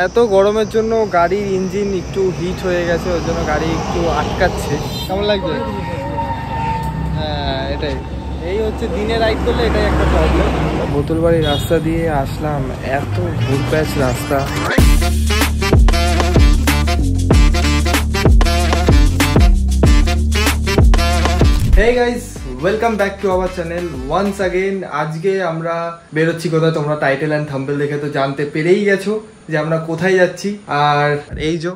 এত গরমের জন্য গাড়ির ইঞ্জিন একটু হিট হয়ে গেছে, ওর জন্য গাড়ি একটু আটকাচ্ছে। কেমন লাগছে? হ্যাঁ এটাই, এই হচ্ছে দিনে রাইড করলে এটাই একটা প্রবলেম। বোতলবাড়ির রাস্তা দিয়ে আসলাম, এত ঘুরপ্যাচ রাস্তা। Hey guys, welcome back to our channel once again. আজকে আমরা বেরোচ্ছি কোথায়, তোমরা টাইটেল এন্ড থাম্বনেল দেখে তো জানতে পেরেই গেছো যে আমরা কোথায় যাচ্ছি। আর এই যে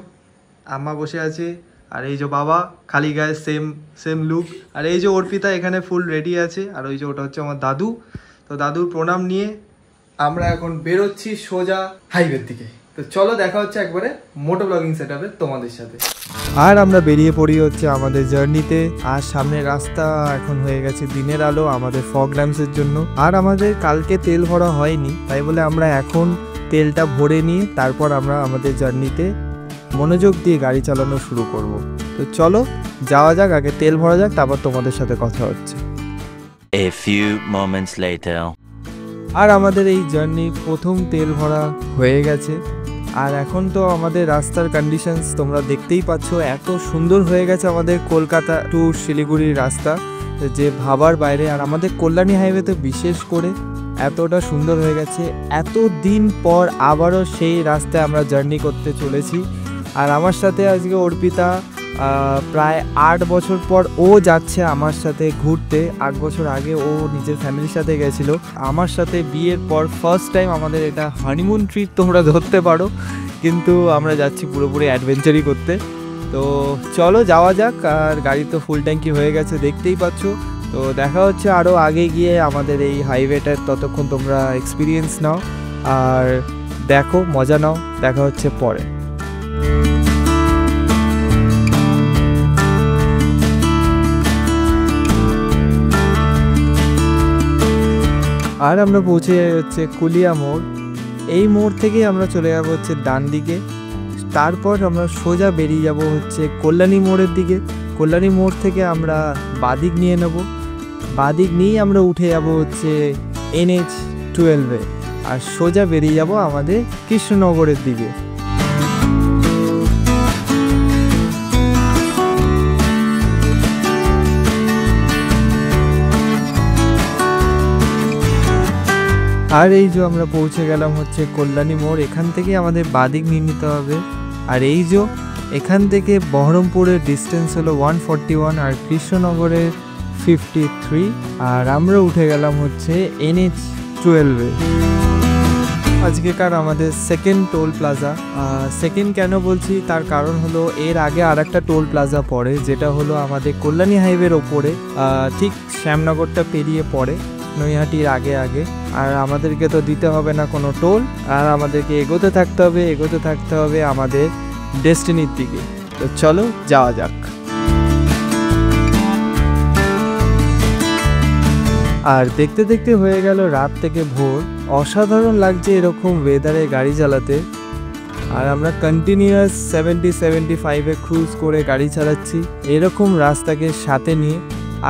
আম্মা বসে আছে, আর এই যে বাবা খালি গায়ে সেম লুক, আর এই যে অর্পিতা এখানে ফুল রেডি আছে, আর ওই যে ওটা হচ্ছে আমার দাদু। তো দাদুর প্রণাম নিয়ে আমরা এখন বেরোচ্ছি সোজা হাইওয়ের দিকে। তো চলো দেখা হচ্ছে একবারে মোটো ব্লগিং সেটআপে তোমাদের সাথে। আর আমরা বেরিয়ে পড়ি হচ্ছে আমাদের জার্নিতে। আর সামনে রাস্তা এখন হয়ে গেছে দিনের আলো আমাদের ফগ ল্যাম্পসের জন্য। আর আমাদের কালকে তেল ভরা হয়নি, তাই বলে আমরা এখন তেলটা ভরে নিয়ে তারপর আমরা আমাদের জার্নিতে মনোযোগ দিয়ে গাড়ি চালানো শুরু করব। তো চলো যাওয়া যাক, আগে তেল ভরা যাক, তারপর তোমাদের সাথে কথা হচ্ছে। A few moments later. আর আমাদের এই জার্নি প্রথম তেল ভরা হয়ে গেছে। আর এখন তো আমাদের রাস্তার কন্ডিশনস তোমরা দেখতেই পাচ্ছ, এত সুন্দর হয়ে গেছে আমাদের কলকাতা টু শিলিগুড়ির রাস্তা, যে ভাবার বাইরে। আর আমাদের কল্যাণী হাইওয়েতে বিশেষ করে এতটা সুন্দর হয়ে গেছে। এত দিন পর আবারও সেই রাস্তায় আমরা জার্নি করতে চলেছি। আর আমার সাথে আজকে অর্পিতা প্রায় 8 বছর পর ও যাচ্ছে আমার সাথে ঘুরতে। 8 বছর আগে ও নিজের ফ্যামিলির সাথে গেছিলো, আমার সাথে বিয়ের পর ফার্স্ট টাইম আমাদের এটা হানিমুন ট্রিপ তোমরা ধরতে পারো, কিন্তু আমরা যাচ্ছি পুরোপুরি অ্যাডভেঞ্চারই করতে। তো চলো যাওয়া যাক। আর গাড়ি তো ফুল ট্যাঙ্কি হয়ে গেছে দেখতেই পাচ্ছ। তো দেখা হচ্ছে আরও আগে গিয়ে আমাদের এই হাইওয়েটার, ততক্ষণ তোমরা এক্সপিরিয়েন্স নাও আর দেখো, মজা নাও। দেখা হচ্ছে পরে। আর আমরা পৌঁছে যাই হচ্ছে কুলিয়া মোড়। এই মোড় থেকেই আমরা চলে যাবো হচ্ছে ডান দিকে, তারপর আমরা সোজা বেরিয়ে যাব হচ্ছে কল্যাণী মোড়ের দিকে। কল্যাণী মোড় থেকে আমরা বাদিক নিয়ে নেব, বাদিক নিয়েই আমরা উঠে যাব হচ্ছে NH-12-এ, আর সোজা বেরিয়ে যাব আমাদের কৃষ্ণনগরের দিকে। আর এই যে আমরা পৌঁছে গেলাম হচ্ছে কল্যাণী মোড়, এখান থেকে আমাদের বাদিক নিয়ে নিতে হবে। আর এই যে এখান থেকে বহরমপুরের ডিস্টেন্স হলো 141 আর কৃষ্ণনগরের 53। আর আমরা উঠে গেলাম হচ্ছে NH-12-এ। আজকেকার আমাদের সেকেন্ড টোল প্লাজা। সেকেন্ড কেন বলছি তার কারণ হলো এর আগে আর একটা টোল প্লাজা পড়ে, যেটা হলো আমাদের কল্যাণী হাইওয়ের ওপরে, ঠিক শ্যামনগরটা পেরিয়ে পড়ে, নৈহাটির আগে। আর আমাদেরকে তো দিতে হবে না কোনো টোল, আর আমাদেরকে এগোতে থাকতে হবে আমাদের ডেস্টিনির দিকে। তো চলো যাওয়া যাক। আর দেখতে দেখতে হয়ে গেল রাত থেকে ভোর। অসাধারণ লাগছে এরকম ওয়েদারে গাড়ি চালাতে। আর আমরা কন্টিনিউয়াস 70-75-এ ক্রুজ করে গাড়ি চালাচ্ছি এরকম রাস্তাকে সাথে নিয়ে।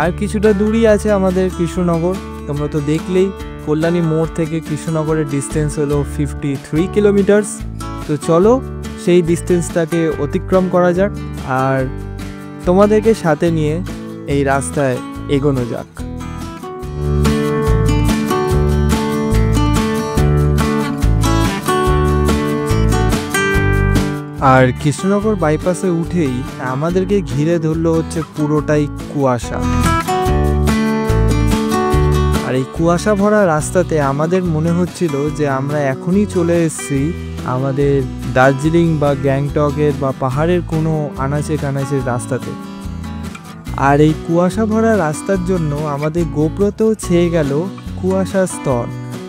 আর কিছুটা দূরই আছে আমাদের কৃষ্ণনগর, তোমরা তো দেখলেই কল্যাণী মোড় থেকে কৃষ্ণনগরের ডিস্টেন্স হলো 53 কিলোমিটার্স। তো চলো সেই ডিস্টেন্সটাকে অতিক্রম করা যাক আর তোমাদেরকে সাথে নিয়ে এই রাস্তায় এগোনো যাক। আর কৃষ্ণনগর বাইপাসে উঠেই আমাদেরকে ঘিরে ধরলো হচ্ছে পুরোটাই কুয়াশা। আর এই কুয়াশা ভরা রাস্তাতে আমাদের মনে হচ্ছিল যে আমরা এখনই চলে এসেছি আমাদের দার্জিলিং বা গ্যাংটকের বা পাহাড়ের কোনো আনাচে কানাচের রাস্তাতে। আর এই কুয়াশা ভরা রাস্তার জন্য আমাদের গোপ্রতেও ছেয়ে গেল কুয়াশার স্তর,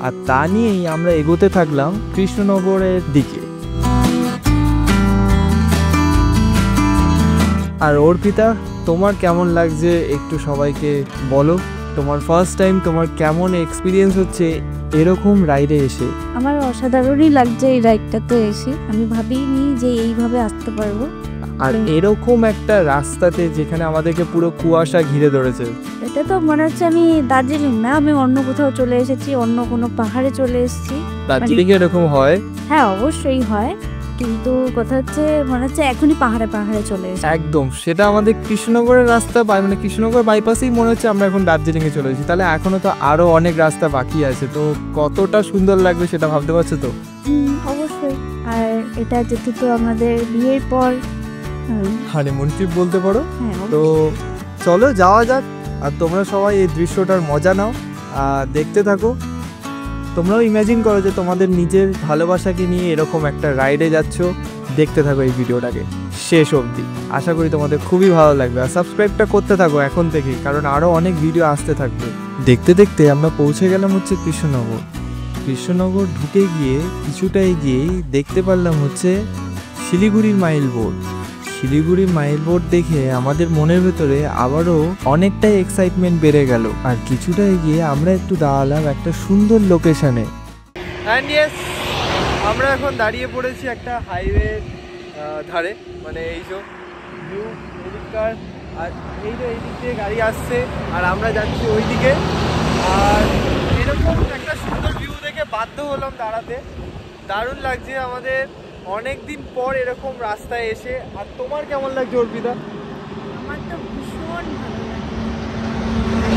আর তা নিয়েই আমরা এগোতে থাকলাম কৃষ্ণনগরের দিকে। আর অর্পিতা, তোমার কেমন লাগছে একটু সবাইকে বলো। তোমার ফার্স্ট টাইম, তোমার কেমন এক্সপিরিয়েন্স হচ্ছে এরকম রাইডে এসে? আমার অসাধারণই লাগছে এই রাইডটাতে এসে। আমি ভাবিনি যে এইভাবে আসতে পারবো। আর এরকম একটা রাস্তাতে যেখানে আমাদেরকে পুরো কুয়াশা ঘিরে ধরেছে, এটা তো মনে হচ্ছে আমি দার্জিলিং না, আমি অন্য কোথাও চলে এসেছি, অন্য কোনো পাহাড়ে চলে এসেছি। দার্জিলিং এরকম হয়? হ্যাঁ অবশ্যই হয়, কিন্তু কথা হচ্ছে মনে হচ্ছে এখনই পাহাড়ে পাহাড়ে চলে এসেছি। একদম, সেটা আমাদের কৃষ্ণনগরের রাস্তা মানে কৃষ্ণনগর বাইপাসেই মনে হচ্ছে আমরা এখন দার্জিলিংয়ে চলে এসেছি। তাহলে এখনো তো আরো অনেক রাস্তা বাকি আছে, তো কতটা সুন্দর লাগবে সেটা ভাবতে পারছো তো? অবশ্যই। আর এটা যেহেতু আমাদের বিয়ের পর হানিমুন ট্রিপ বলতে পারো। হ্যাঁ, তো চলো যাওয়া যাক, আর তোমরা সবাই এই দৃশ্যটার মজা নাও আর দেখতে থাকো। তোমরাও ইমাজিন করো যে তোমাদের নিজের ভালোবাসাকে নিয়ে এরকম একটা রাইডে যাচ্ছ। দেখতে থাকো এই ভিডিওটাকে শেষ অবধি, আশা করি তোমাদের খুবই ভালো লাগবে। আর সাবস্ক্রাইবটা করতে থাকো এখন থেকেই, কারণ আরও অনেক ভিডিও আসতে থাকবে। দেখতে দেখতে আমরা পৌঁছে গেলাম হচ্ছে কৃষ্ণনগর। কৃষ্ণনগর ঢুকে গিয়ে কিছুটা এগিয়েই দেখতে পারলাম হচ্ছে শিলিগুড়ির মাইল বোর্ড। শিলিগুড়ির মাইল বোর্ড দেখে আমাদের মনের ভেতরে আবারও অনেকটাই এক্সাইটমেন্ট বেড়ে গেল। আর কিছুটা এগিয়ে আমরা একটু দাঁড়ালাম একটা সুন্দর লোকেশনে। অ্যান্ড ইয়েস, আমরা এখন দাঁড়িয়ে পড়েছি একটা হাইওয়ে ধারে, মানে এই যে ভিউ এদিককার, আর এই যে এই দিক দিয়ে গাড়ি আসছে আর আমরা যাচ্ছি ওই দিকে। আর এরকম একটা সুন্দর ভিউ দেখে বাধ্য হলাম দাঁড়াতে। দারুণ লাগছে আমাদের অনেক দিন পর এরকম রাস্তায় এসে। আর তোমার কেমন লাগছে অর্পিতা? আমার তো ভীষণ ভালো লাগে।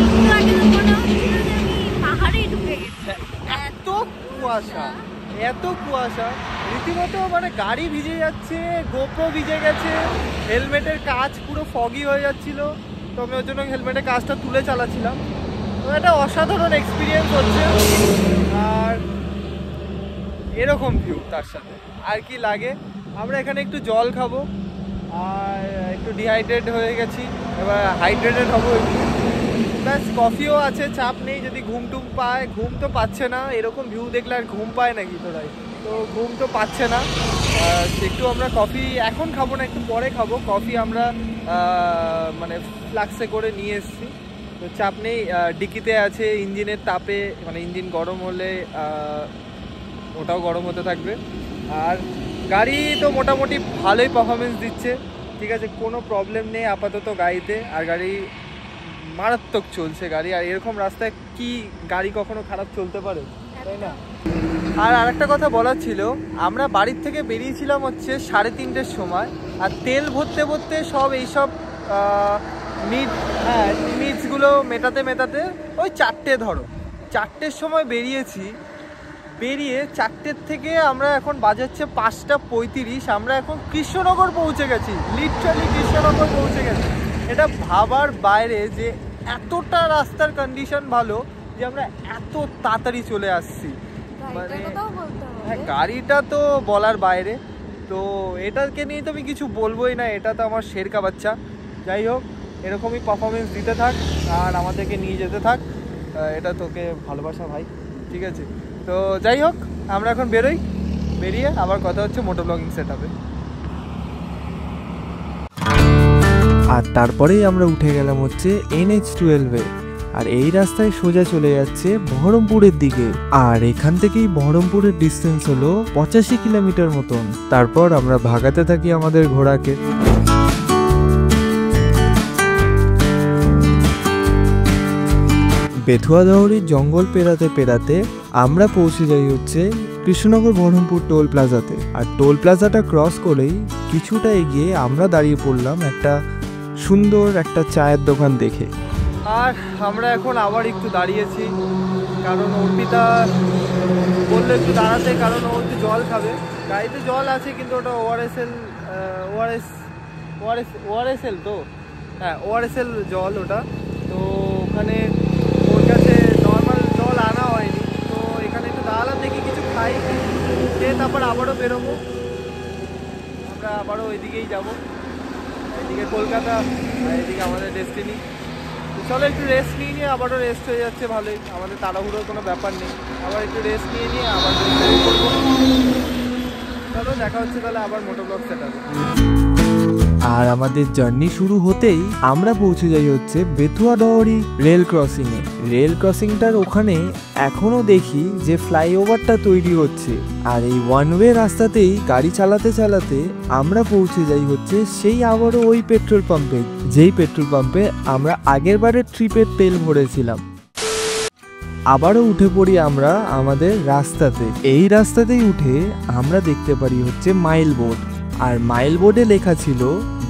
একটু আগে তো মনে হচ্ছিল যে আমি পাহাড়েই ঢুকে গেছি। এত কুয়াশা, এত কুয়াশা, রীতিমতো মানে গাড়ি ভিজে যাচ্ছে, গোপ্রো ভিজে গেছে, হেলমেটের কাঁচ পুরো ফগি হয়ে যাচ্ছিল। তো আমি ওর জন্য হেলমেটের কাঁচটা তুলে চালাচ্ছিলাম। তো একটা অসাধারণ এক্সপিরিয়েন্স হচ্ছে। আর এরকম ভিউ তার সাথে আর কি লাগে। আমরা এখানে একটু জল খাবো, আর একটু ডিহাইড্রেট হয়ে গেছি, এবার হাইড্রেটেড হবো একটু। ব্যাস, কফিও আছে, চাপ নেই। যদি ঘুম টুম পায়, ঘুম তো পাচ্ছে না, এরকম ভিউ দেখলে আর ঘুম পায় নাকি তোরাই? তো ঘুম তো পাচ্ছে না। একটু আমরা কফি এখন খাবো না, একটু পরে খাবো। কফি আমরা মানে ফ্লাক্সে করে নিয়ে এসেছি, তো চাপ নেই। ডিকিতে আছে, ইঞ্জিনের তাপে মানে ইঞ্জিন গরম হলে ওটাও গরম হতে থাকবে। আর গাড়ি তো মোটামুটি ভালোই পারফরমেন্স দিচ্ছে, ঠিক আছে, কোনো প্রবলেম নেই আপাতত গাড়িতে। আর গাড়ি মারাত্মক চলছে গাড়ি। আর এরকম রাস্তায় কি গাড়ি কখনো খারাপ চলতে পারে, তাই না? আর আরেকটা কথা বলার ছিল, আমরা বাড়ির থেকে বেরিয়েছিলাম হচ্ছে 3:30-র সময়। আর তেল ভরতে ভরতে সব এইসব নিডসগুলো মেটাতে মেটাতে ওই 4টে, ধরো 4টের সময় বেরিয়েছি। বেরিয়ে 4টের থেকে আমরা এখন বাজাচ্ছে 5টা 35। আমরা এখন কৃষ্ণনগর পৌঁছে গেছি, লিটারালি কৃষ্ণনগর পৌঁছে গেছি। এটা ভাবার বাইরে যে এতটা রাস্তার কন্ডিশন ভালো যে আমরা এত তাড়াতাড়ি চলে আসছি। মানে হ্যাঁ, গাড়িটা তো বলার বাইরে। তো এটাকে নিয়ে তো আমি কিছু বলবোই না, এটা তো আমার শেরকা বাচ্চা। যাই হোক, এরকমই পারফরমেন্স দিতে থাক আর আমাদেরকে নিয়ে যেতে থাক। এটা তোকে ভালোবাসা ভাই, ঠিক আছে? তো যাই হোক, আমরা এখন বেরোই, বেরিয়ে আবার কথা হচ্ছে মোটো ব্লগিং সেটআপে। আর তারপরেই আমরা উঠে গেলাম হচ্ছে NH12-এ। আর এই রাস্তায় সোজা চলে যাচ্ছে বহরমপুরের দিকে। আর এখান থেকেই বহরমপুরের ডিস্টেন্স হলো 85 কিলোমিটার মতন। তারপর আমরা ভাগাতে থাকি আমাদের ঘোড়াকে। বেথুয়াদহরির জঙ্গল পেরাতে পেরাতে আমরা পৌঁছে যাই হচ্ছে কৃষ্ণনগর বহরমপুর টোল প্লাজাতে। আর টোল প্লাজাটা ক্রস করেই কিছুটা এগিয়ে আমরা দাঁড়িয়ে পড়লাম একটা সুন্দর একটা চায়ের দোকান দেখে। আর আমরা এখন আবার একটু দাঁড়িয়েছি, কারণ অর্পিতা বললো একটু দাঁড়াতে, কারণ ও একটু জল খাবে। গাড়িতে জল আছে কিন্তু ওটা ওআরএসএল তো, হ্যাঁ ওআরএসএল জল ওটা। তো ওখানে ওর কাছে নর্মাল জল আনা হয়নি। তো এখানে একটু দাঁড়ালাম, দেখি কিছু খাই, খেয়ে তারপর আবারও বেরোবো। আমরা আবারও ওইদিকেই যাবো, এদিকে কলকাতা আর এদিকে আমাদের ডেস্টিনি। চলো একটু রেস্ট নিয়ে আবারও রেস্ট হয়ে যাচ্ছে ভালোই, আমাদের তাড়াহুড়োর কোনো ব্যাপার নেই। আবার একটু রেস্ট নিয়ে আবার করবো। চলো দেখা হচ্ছে তাহলে আবার মোটো ব্লগ সেটআপে। আর আমাদের জার্নি শুরু হতেই আমরা পৌঁছে যাই হচ্ছে বেথুয়াডহরি রেল ক্রসিংয়ে। রেল ক্রসিংটার ওখানে এখনো দেখি যে ফ্লাইওভারটা তৈরি হচ্ছে। আর এই ওয়ান ওয়ে রাস্তাতেই গাড়ি চালাতে চালাতে আমরা পৌঁছে যাই হচ্ছে সেই আবারও ওই পেট্রোল পাম্পে, যেই পেট্রোল পাম্পে আমরা আগের বারের ট্রিপের তেল ভরেছিলাম। আবারও উঠে পড়ি আমরা আমাদের রাস্তাতে। এই রাস্তাতেই উঠে আমরা দেখতে পারি হচ্ছে মাইল বোর্ড, আর মাইল বোর্ডে লেখা ছিল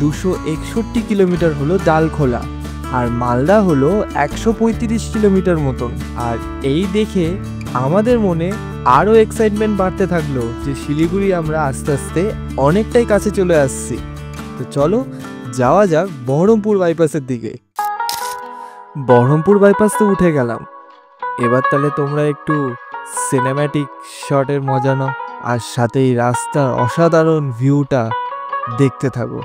261 কিলোমিটার হলো ডালখোলা, আর মালদা হলো 135 কিলোমিটার মতন। আর এই দেখে আমাদের মনে আরও এক্সাইটমেন্ট বাড়তে থাকলো যে শিলিগুড়ি আমরা আস্তে আস্তে অনেকটাই কাছে চলে আসছি। তো চলো যাওয়া যাক বহরমপুর বাইপাসের দিকে। বহরমপুর বাইপাস তো উঠে গেলাম, এবার তাহলে তোমরা একটু সিনেম্যাটিক শটের মজা নাও, আর সাথেই রাস্তার অসাধারণ ভিউটা দেখতে থাকো।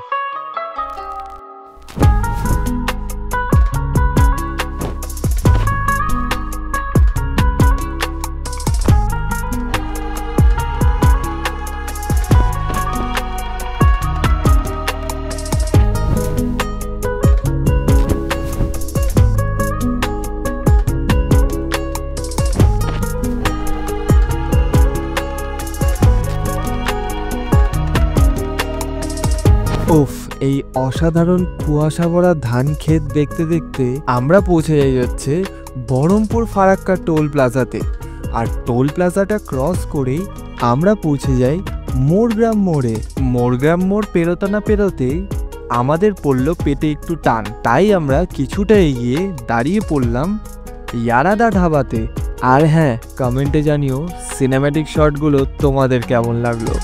উফ, এই অসাধারণ কুয়াশা ভরা ধান ক্ষেত দেখতে দেখতে আমরা পৌঁছে যাই হচ্ছে বহরমপুর ফারাক্কা টোল প্লাজাতে। আর টোল প্লাজাটা ক্রস করেই আমরা পৌঁছে যাই মোরগ্রাম মোড়ে। মোরগ্রাম মোড় পেরোতে না পেরোতেই আমাদের পড়লো পেটে একটু টান, তাই আমরা কিছুটা এগিয়ে দাঁড়িয়ে পড়লাম ইয়ারাদা ধাবাতে। আর হ্যাঁ, কমেন্টে জানিও সিনেম্যাটিক শটগুলো তোমাদের কেমন লাগলো।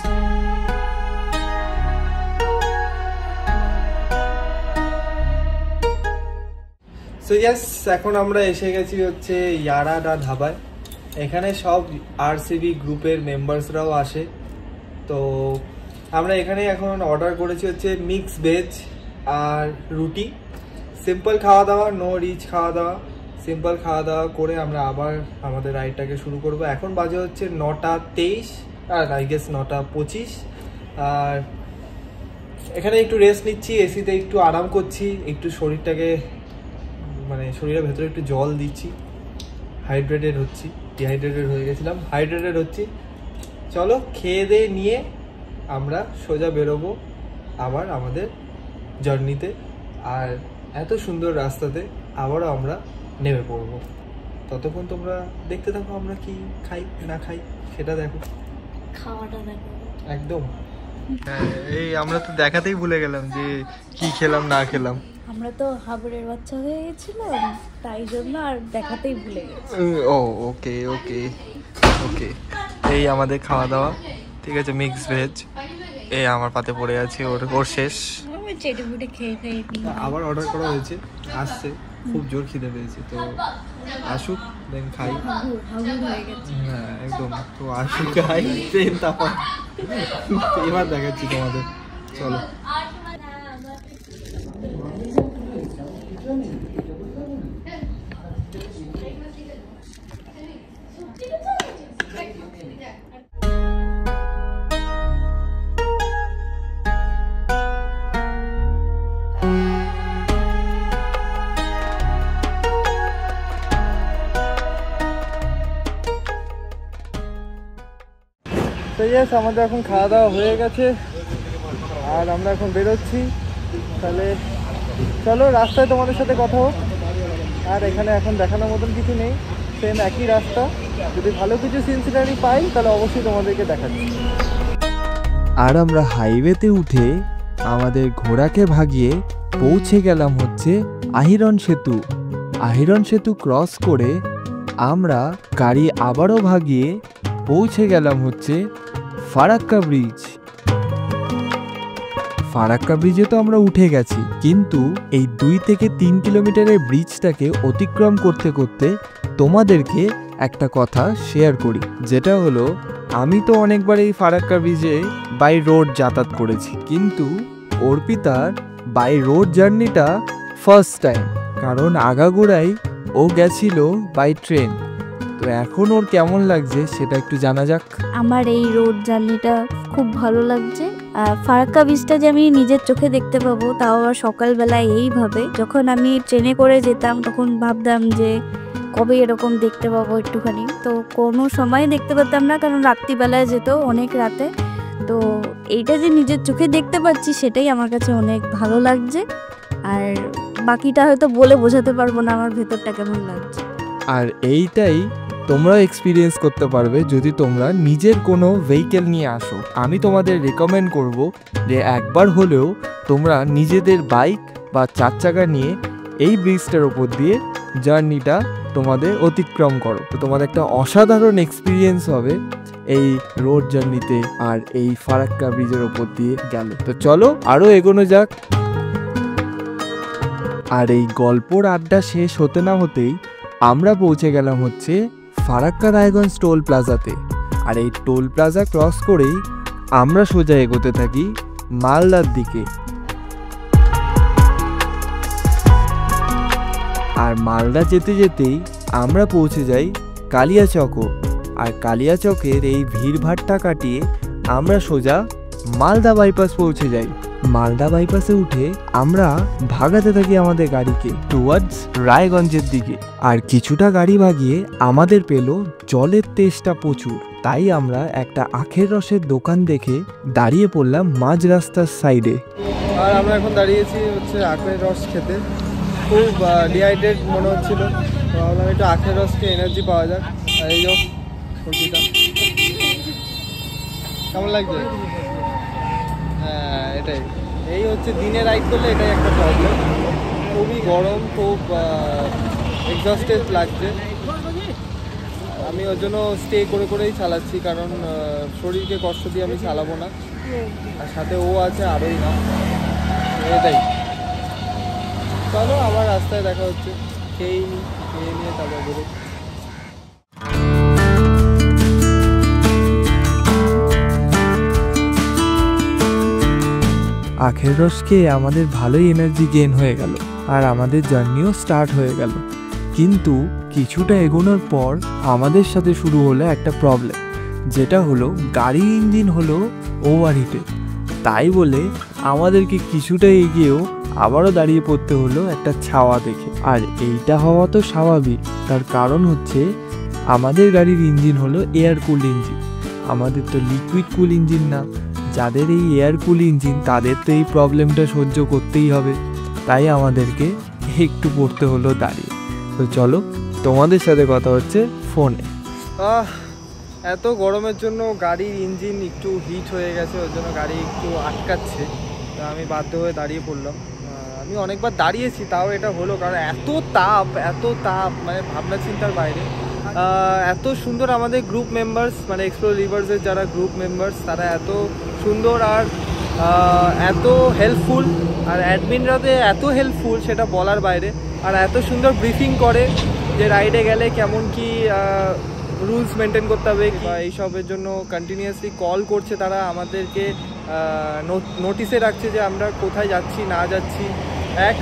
সো ইয়েস, এখন আমরা এসে গেছি হচ্ছে ইয়ারাদা ধাবায়। এখানে সব আরসিবি গ্রুপের মেম্বার্সরাও আসে। তো আমরা এখানে এখন অর্ডার করেছি হচ্ছে মিক্স ভেজ আর রুটি। সিম্পল খাওয়া দাওয়া, নো রিচ খাওয়া দাওয়া, সিম্পল খাওয়া দাওয়া করে আমরা আবার আমাদের রাইডটাকে শুরু করব। এখন বাজে হচ্ছে 9:23 আর আই গেস 9:25। আর এখানে একটু রেস্ট নিচ্ছি, এসিতে একটু আরাম করছি, একটু শরীরটাকে মানে শরীরের ভেতরে একটু জল দিচ্ছি, হাইড্রেটেড হচ্ছি। ডিহাইড্রেটেড হয়ে গেছিলাম, হাইড্রেটেড হচ্ছি। চলো খেয়ে দিয়ে নিয়ে আমরা সোজা বেরোবো আবার আমাদের জার্নিতে। আর এত সুন্দর রাস্তাতে আবারও আমরা নেমে পড়বো। ততক্ষণ তোমরা দেখতে থাকো আমরা কি খাই না খাই সেটা দেখো, খাওয়াটা দেখো একদম। হ্যাঁ, এই আমরা তো দেখাতেই ভুলে গেলাম যে কি খেলাম না খেলাম। আমরা তো হাবুড়ের বাচ্চা হয়ে গেছিলাম, তাই জন্য আর দেখাতেই ভুলে গেছি। ও ওকে ওকে ওকে, এই আমাদের খাওয়া দাওয়া, ঠিক আছে। মিক্স ভেজ এই আমার পাতে পড়ে আছে, ওর শেষ। চেটে ফুটে খেয়ে খেয়ে আবার অর্ডার করা হয়েছে, আসছে, খুব জোর খিদে পেয়েছে। তো আসুক, দেন খাই। হাবুড় হয়ে গেছে। হ্যাঁ একদম, তো আসুক খাই, ট্রেন তারপর এবার দেখাচ্ছি তোমাদের। চলো। তো ইয়েস, আমাদের এখন খাওয়া দাওয়া হয়ে গেছে আর আমরা এখন বেরোচ্ছি। তাহলে চলো রাস্তায় তোমাদের সাথে কথা হোক। আর এখানে এখন দেখানোর মতন কিছু নেই, সেম একই রাস্তা। যদি ভালো কিছু সিনসিনারি পাই তাহলে অবশ্যই তোমাদেরকে দেখাচ্ছি। আর আমরা হাইওয়েতে উঠে আমাদের ঘোড়াকে ভাগিয়ে পৌঁছে গেলাম হচ্ছে আহিরন সেতু। আহিরন সেতু ক্রস করে আমরা গাড়ি আবারও ভাগিয়ে পৌঁছে গেলাম হচ্ছে ফারাক্কা ব্রিজ। ফারাক্কা ব্রিজে তো আমরা উঠে গেছি, কিন্তু এই 2 থেকে 3 কিলোমিটারের ব্রিজটাকে অতিক্রম করতে করতে তোমাদেরকে একটা কথা শেয়ার করি, যেটা হলো আমি তো অনেকবার এই ফারাক্কা ব্রিজে বাই রোড যাতায়াত করেছি, কিন্তু অর্পিতার বাই রোড জার্নিটা ফার্স্ট টাইম, কারণ আগাগোড়াই ও গেছিল বাই ট্রেন। তো এখন ওর কেমন লাগছে সেটা একটু জানা যাক। আমার এই রোড জার্নিটা খুব ভালো লাগছে। ফারাক্কা ব্রিজটা যে আমি নিজের চোখে দেখতে পাবো, তাও আবার সকালবেলায় এইভাবে। যখন আমি ট্রেনে করে যেতাম তখন ভাবতাম যে কবে এরকম দেখতে পাবো একটুখানি, তো কোনো সময় দেখতে পেতাম না, কারণ রাত্রিবেলায় যেত অনেক রাতে। তো এইটা যে নিজের চোখে দেখতে পাচ্ছি সেটাই আমার কাছে অনেক ভালো লাগছে। আর বাকিটা হয়তো বলে বোঝাতে পারবো না আমার ভেতরটা কেমন লাগছে। আর এইটাই তোমরা এক্সপিরিয়েন্স করতে পারবে যদি তোমরা নিজের কোনো ভেহিকেল নিয়ে আসো। আমি তোমাদের রেকমেন্ড করব যে একবার হলেও তোমরা নিজেদের বাইক বা 4 চাকা নিয়ে এই ব্রিজটার ওপর দিয়ে জার্নিটা তোমাদের অতিক্রম করো। তো তোমাদের একটা অসাধারণ এক্সপিরিয়েন্স হবে এই রোড জার্নিতে আর এই ফারাক্কা ব্রিজের ওপর দিয়ে গেলে। তো চলো আরও এগোনো যাক। আর এই গল্পর আড্ডা শেষ হতে না হতেই আমরা পৌঁছে গেলাম হচ্ছে ফারাক্কা রায়গঞ্জ টোল প্লাজাতে। আর এই টোল প্লাজা ক্রস করেই আমরা সোজা এগোতে থাকি মালদার দিকে। আর মালদা যেতে যেতেই আমরা পৌঁছে যাই কালিয়াচকও। আর কালিয়াচকের এই ভিড়ভাট্টা কাটিয়ে আমরা সোজা মালদা বাইপাস পৌঁছে যাই। মালদা বাইপাসে উঠে আমরা ভাগাতে থাকি আমাদের গাড়িকে টুয়ার্ডস রায়গঞ্জের দিকে। আর কিছুটা গাড়ি ভাগিয়ে আমাদের পেল জলের তেষ্টা প্রচুর, তাই আমরা একটা আখের রসের দোকান দেখে দাঁড়িয়ে পড়লাম মাঝ রাস্তার সাইডে। আর আমরা এখন দাঁড়িয়েছি হচ্ছে আখের রস খেতে। খুব ডিহাইড্রেট মনে হচ্ছিল, তো ভাবলাম একটু আখের রস খেয়ে এনার্জি পাওয়া যাক। আর এই হোক সবজিটা কেমন লাগছে? হ্যাঁ, এটাই এই হচ্ছে দিনে রাইড করলে এটাই একটা প্রবলেম। খুবই গরম, খুব এক্সস্টেড লাগছে। আমি ওর জন্য স্টে করে করেই চালাচ্ছি, কারণ শরীরকে কষ্ট দিয়ে আমি চালাবো না। আর সাথে ও আছে আরোই না, এটাই। চলো আবার রাস্তায় দেখা হচ্ছে, খেয়ে নিয়ে তারপর বেরো। আখের রস খেয়ে আমাদের ভালোই এনার্জি গেইন হয়ে গেল আর আমাদের জার্নিও স্টার্ট হয়ে গেল। কিন্তু কিছুটা এগোনোর পর আমাদের সাথে শুরু হলো একটা প্রবলেম, যেটা হলো গাড়ির ইঞ্জিন হলো ওভারহিটেড। তাই বলে আমাদেরকে কিছুটা এগিয়েও আবারও দাঁড়িয়ে পড়তে হলো একটা ছাওয়া দেখে। আর এইটা হওয়া তো স্বাভাবিক, তার কারণ হচ্ছে আমাদের গাড়ির ইঞ্জিন হলো এয়ার কুল ইঞ্জিন, আমাদের তো লিকুইড কুল ইঞ্জিন না। যাদের এই এয়ার কুল ইঞ্জিন তাদের তো এই প্রবলেমটা সহ্য করতেই হবে, তাই আমাদেরকে একটু পড়তে হলো দাঁড়িয়ে। তো চলো তোমাদের সাথে কথা হচ্ছে ফোনে। এত গরমের জন্য গাড়ির ইঞ্জিন একটু হিট হয়ে গেছে, ওর জন্য গাড়ি একটু আটকাচ্ছে। তা আমি বাধ্য হয়ে দাঁড়িয়ে পড়লাম। আমি অনেকবার দাঁড়িয়েছি, তাও এটা হলো কারণ এত তাপ মানে ভাবনা চিন্তার বাইরে। এত সুন্দর আমাদের গ্রুপ মেম্বার্স, মানে এক্সপ্লোর রিভার্সের যারা গ্রুপ মেম্বার্স, তারা এত সুন্দর আর এত হেল্পফুল। আর অ্যাডমিনরাতে এত হেল্পফুল সেটা বলার বাইরে। আর এত সুন্দর ব্রিফিং করে যে রাইডে গেলে কেমন কি রুলস মেনটেন করতে হবে বা এইসবের জন্য কন্টিনিউয়াসলি কল করছে তারা, আমাদেরকে নোটিসে রাখছে যে আমরা কোথায় যাচ্ছি না যাচ্ছি।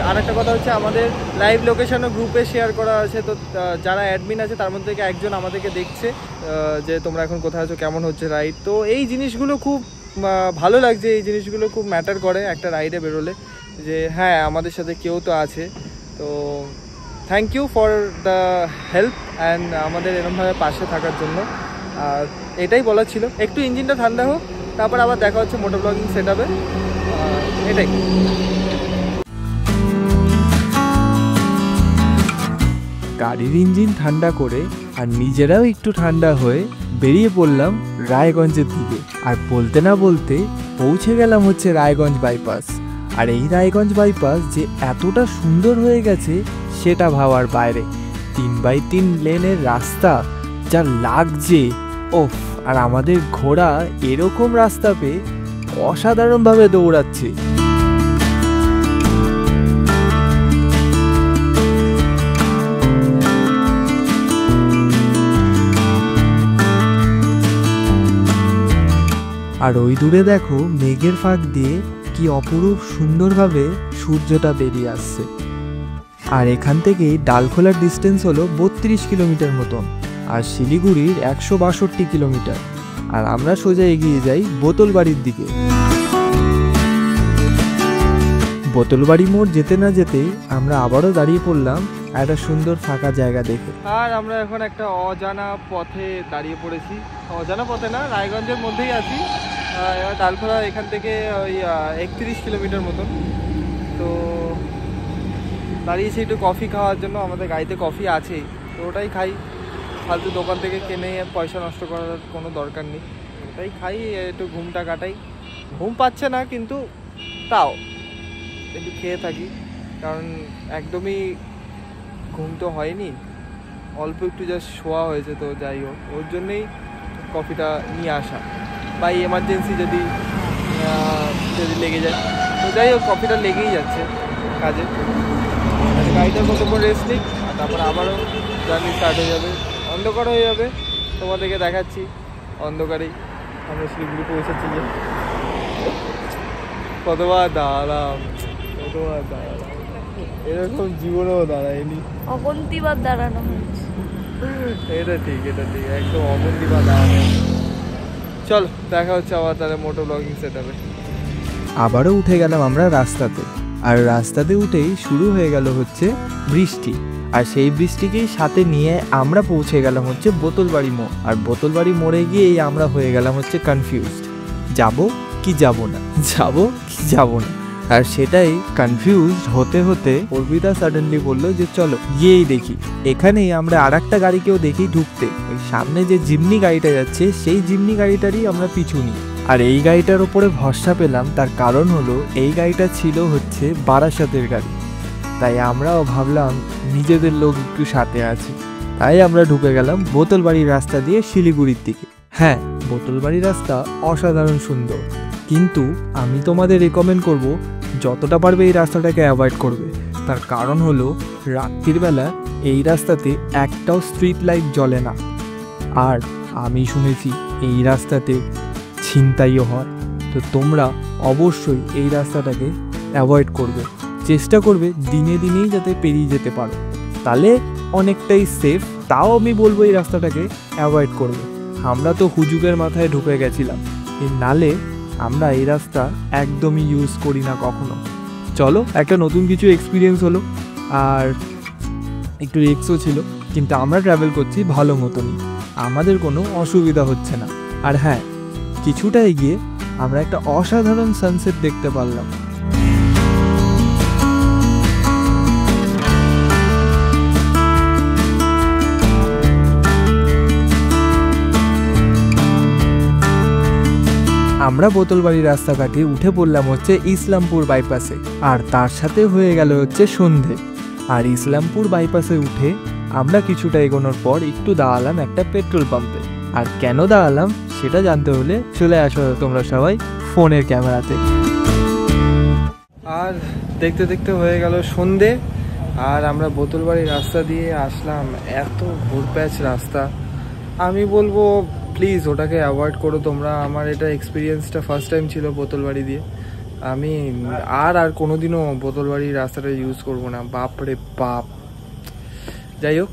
আর একটা কথা হচ্ছে আমাদের লাইভ লোকেশনও গ্রুপে শেয়ার করা আছে। তো যারা অ্যাডমিন আছে তার মধ্যে থেকে একজন আমাদেরকে দেখছে যে তোমরা এখন কোথায় আছো, কেমন হচ্ছে রাইড। তো এই জিনিসগুলো খুব ভালো লাগছে, এই জিনিসগুলো খুব ম্যাটার করে একটা রাইডে বেরোলে, যে হ্যাঁ আমাদের সাথে কেউ তো আছে। তো thank you for the help and আমাদের এরকমভাবে পাশে থাকার জন্য। আর এটাই বলার ছিল, একটু ইঞ্জিনটা ঠান্ডা হোক, তারপর আবার দেখা হচ্ছে মোটর ব্লগিং সেট আপে। এটাই। গাড়ির ইঞ্জিন ঠান্ডা করে আর নিজেরাও একটু ঠান্ডা হয়ে বেরিয়ে পড়লাম রায়গঞ্জের দিকে। আর বলতে না বলতে পৌঁছে গেলাম হচ্ছে রায়গঞ্জ বাইপাস। আর এই রায়গঞ্জ বাইপাস যে এতটা সুন্দর হয়ে গেছে সেটা ভাবার বাইরে। 3x3 লেনের রাস্তা যা লাগছে, ওফ! আর আমাদের ঘোড়া এরকম রাস্তা পেয়ে অসাধারণভাবে দৌড়াচ্ছে। আর ওই দূরে দেখো মেঘের ফাঁক দিয়ে কি অপরূপ সুন্দরভাবে সূর্যটা বেরিয়ে আসছে। আর এখান থেকেই ডালখোলার ডিস্টেন্স হলো 32 কিলোমিটার মতন, আর শিলিগুড়ির 162 কিলোমিটার। আর আমরা সোজা এগিয়ে যাই বোতলবাড়ির দিকে। বোতলবাড়ি মোড় যেতে না যেতেই আমরা আবারও দাঁড়িয়ে পড়লাম একটা সুন্দর ফাঁকা জায়গা দেখে। আর আমরা এখন একটা অজানা পথে দাঁড়িয়ে পড়েছি। অজানা পথে না, রায়গঞ্জের মধ্যেই আছি। এবার ডালখোলা এখান থেকে ওই 31 কিলোমিটার মতন। তো দাঁড়িয়েছি একটু কফি খাওয়ার জন্য, আমাদের গাড়িতে কফি আছেই। তো ওটাই খাই, ফালতু দোকান থেকে কিনে পয়সা নষ্ট করার কোনো দরকার নেই, ওটাই খাই, একটু ঘুমটা কাটাই। ঘুম পাচ্ছে না কিন্তু তাও একটু খেয়ে থাকি, কারণ একদমই ঘুম তো হয়নি, অল্প একটু জাস্ট শোয়া হয়েছে। তো যাই হোক, ওর জন্যেই কফিটা নিয়ে আসা, বা এমার্জেন্সি যদি লেগে যায়। তো যাই হোক, কফিটা লেগেই যাচ্ছে কাজে। গাড়িটার কতক্ষণ রেস্ট নিই, আর তারপর আবারও জার্নি স্টার্ট হয়ে যাবে, অন্ধকার হয়ে যাবে। তোমাদেরকে দেখাচ্ছি অন্ধকারেই আমরা শিলিগুড়ি পৌঁছাচ্ছি। যে কতবার দাঁড়ালাম, এরকম জীবনেও দাঁড়ায়নি। অগন্তিবার দাঁড়ানো হয়েছে। এটা ঠিক, একদম অগন্তিবার দাঁড়ানো। চল দেখা হচ্ছে আবার তাহলে মোটো ব্লগিং সেটআপে। আবারও উঠে গেলাম আমরা রাস্তাতে, আর রাস্তাতে উঠেই শুরু হয়ে গেল হচ্ছে বৃষ্টি। আর সেই বৃষ্টিকেই সাথে নিয়ে আমরা পৌঁছে গেলাম হচ্ছে বোতলবাড়ি মোড়। আর বোতলবাড়ি মোড়ে গিয়েই আমরা হয়ে গেলাম হচ্ছে কনফিউজড, যাব কি যাব না, যাব কি যাব না। আর সেটাই কনফিউজড হতে হতে অর্পিতা সাডেনলি বললো যে চলো গিয়েই দেখি। এখানেই আমরা আর একটা গাড়িকেও দেখি ঢুকতে, ওই সামনে যে জিমনি গাড়িটা যাচ্ছে সেই জিমনি গাড়িটারই আমরা পিছু নিই। আর এই গাড়িটার ওপরে ভরসা পেলাম, তার কারণ হলো এই গাড়িটা ছিল হচ্ছে বারাসাতের গাড়ি। তাই আমরাও ভাবলাম নিজেদের লোক একটু সাথে আছে, তাই আমরা ঢুকে গেলাম বোতলবাড়ির রাস্তা দিয়ে শিলিগুড়ির দিকে। হ্যাঁ, বোতলবাড়ির রাস্তা অসাধারণ সুন্দর, কিন্তু আমি তোমাদের রেকমেন্ড করব যতটা পারবে এই রাস্তাটাকে অ্যাভয়েড করবে। তার কারণ হলো রাত্রির বেলা এই রাস্তাতে একটাও স্ট্রিট লাইট জ্বলে না, আর আমি শুনেছি এই রাস্তাতে ছিনতাইও হয়। তো তোমরা অবশ্যই এই রাস্তাটাকে অ্যাভয়েড করবে, চেষ্টা করবে দিনে দিনেই যাতে পেরিয়ে যেতে পারো, তাহলে অনেকটাই সেফ। তাও আমি বলবো এই রাস্তাটাকে অ্যাভয়েড করবে। আমরা তো হুজুগের মাথায় ঢুকে গেছিলাম, নালে আমরা এই রাস্তা একদমই ইউজ করি না কখনো। চলো, একটা নতুন কিছু এক্সপিরিয়েন্স হলো, আর একটু রিস্কও ছিল, কিন্তু আমরা ট্রাভেল করছি ভালো মতনই, আমাদের কোনো অসুবিধা হচ্ছে না। আর হ্যাঁ, কিছুটা এগিয়ে আমরা একটা অসাধারণ সানসেট দেখতে পারলাম। আমরা বোতলবাড়ির রাস্তা কাটিয়ে উঠে পড়লাম হচ্ছে ইসলামপুর বাইপাসে, আর তার সাথে হয়ে গেল হচ্ছে সন্ধে। আর ইসলামপুর বাইপাসে উঠে আমরা কিছুটা এগোনোর পর একটু দাঁড়ালাম একটা পেট্রোল পাম্পে। আর কেন দাঁড়ালাম সেটা জানতে হলে চলে আসো তোমরা সবাই ফোনের ক্যামেরাতে। আর দেখতে দেখতে হয়ে গেল সন্ধে, আর আমরা বোতলবাড়ির রাস্তা দিয়ে আসলাম। এত ঘুরপ্যাচ রাস্তা, আমি বলবো প্লিজ ওটাকে অ্যাভয়েড করো তোমরা। আমার এটা এক্সপিরিয়েন্সটা ফার্স্ট টাইম ছিল বোতলবাড়ি দিয়ে, আমি আর কোনোদিনও বোতলবাড়ির রাস্তাটা ইউজ করবো না, বাপরে বাপ। যাই হোক,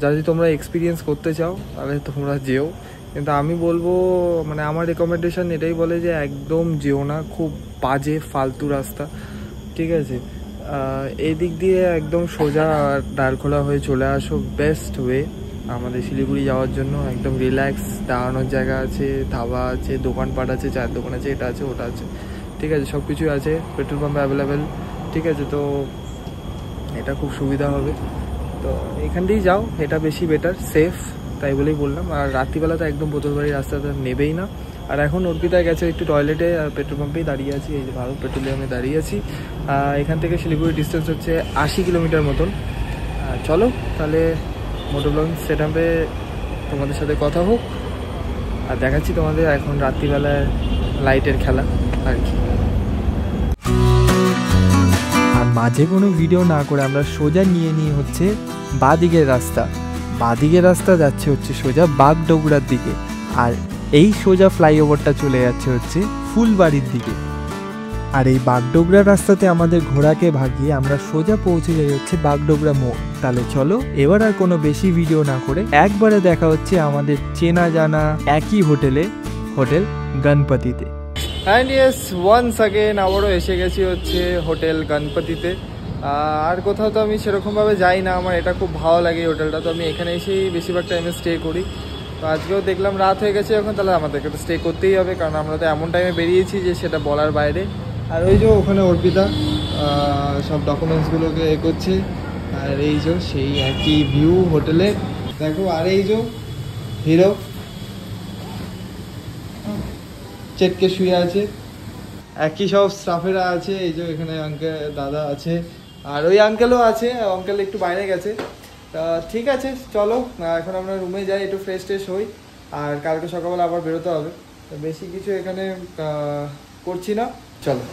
যদি তোমরা এক্সপিরিয়েন্স করতে চাও তাহলে তোমরা যেও, কিন্তু আমি বলবো মানে আমার রেকমেন্ডেশন এটাই বলে যে একদম যেও না, খুব বাজে ফালতু রাস্তা, ঠিক আছে। এই দিক দিয়ে একদম সোজা ডালখোলা হয়ে চলে আসো, বেস্ট ওয়ে আমাদের শিলিগুড়ি যাওয়ার জন্য। একদম রিল্যাক্স, দাঁড়ানোর জায়গা আছে, ধাবা আছে, দোকানপাট আছে, চায়ের দোকান আছে, এটা আছে ওটা আছে, ঠিক আছে, সব কিছুই আছে, পেট্রোল পাম্প অ্যাভেলেবেল, ঠিক আছে। তো এটা খুব সুবিধা হবে, তো এখান দিয়েই যাও, এটা বেশি বেটার, সেফ, তাই বলেই বললাম। আর রাত্রিবেলা তো একদম বোতলবাড়ির রাস্তাটা নেবেই না। আর এখন অর্পিতা গেছে একটু টয়লেটে, আর পেট্রোল পাম্পেই দাঁড়িয়ে আছি, এই যে ভারত পেট্রোলিয়ামে দাঁড়িয়ে আছি। এখান থেকে শিলিগুড়ি ডিস্টেন্স হচ্ছে 80 কিলোমিটার মতন। চলো তাহলে মোটো ব্লগিং সেটআপে তোমাদের সাথে কথা হোক, আর দেখাচ্ছি তোমাদের এখন রাত্রিবেলায় লাইটের খেলা আর কি। আর মাঝে কোনো ভিডিও না করে আমরা সোজা নিয়ে হচ্ছে বাঁদিকের রাস্তা যাচ্ছে হচ্ছে সোজা বাগডোগরার দিকে, আর এই সোজা ফ্লাইওভারটা চলে যাচ্ছে হচ্ছে ফুলবাড়ির দিকে। আর এই বাগডোগরা রাস্তাতে আমাদের ঘোড়াকে ভাগিয়ে আমরা সোজা পৌঁছে যাই হচ্ছে বাগডোগরা মোড়। তাহলে চলো এবার আর কোনো বেশি ভিডিও না করে একবারে দেখা হচ্ছে আমাদের চেনা জানা একই হোটেল গণপতিতে। অ্যান্ড ইয়েস, ওয়ান্স অ্যাগেন আবারও এসে গেছি হচ্ছে হোটেল গণপতিতে। আর কোথাও তো আমি সেরকমভাবে যাই না, আমার এটা খুব ভালো লাগে হোটেলটা, তো আমি এখানে এসেই বেশিরভাগ টাইমে স্টে করি। তো আজকেও দেখলাম রাত হয়ে গেছে এখন, তাহলে আমাদেরকে তো স্টে করতেই হবে, কারণ আমরা তো এমন টাইমে বেরিয়েছি যে সেটা বলার বাইরে। আর ওই যে ওখানে অর্পিতা সব ডকুমেন্টসগুলোকে করছে, আর এই যে সেই একই ভিউ হোটেলে দেখো। আর এই যে হিরো চেটকে শুয়ে আছে, একই সব স্টাফেরা আছে। এই যে এখানে আঙ্কেল দাদা আছে, আর ওই আঙ্কেলও আছে, আঙ্কেল একটু বাইরে গেছে। তা ঠিক আছে, চলো এখন আমরা রুমে যাই, একটু ফ্রেশ ট্রেশ হই, আর কালকে সকালবেলা আবার বেরোতে হবে। তো বেশি কিছু এখানে করছি না, চলো।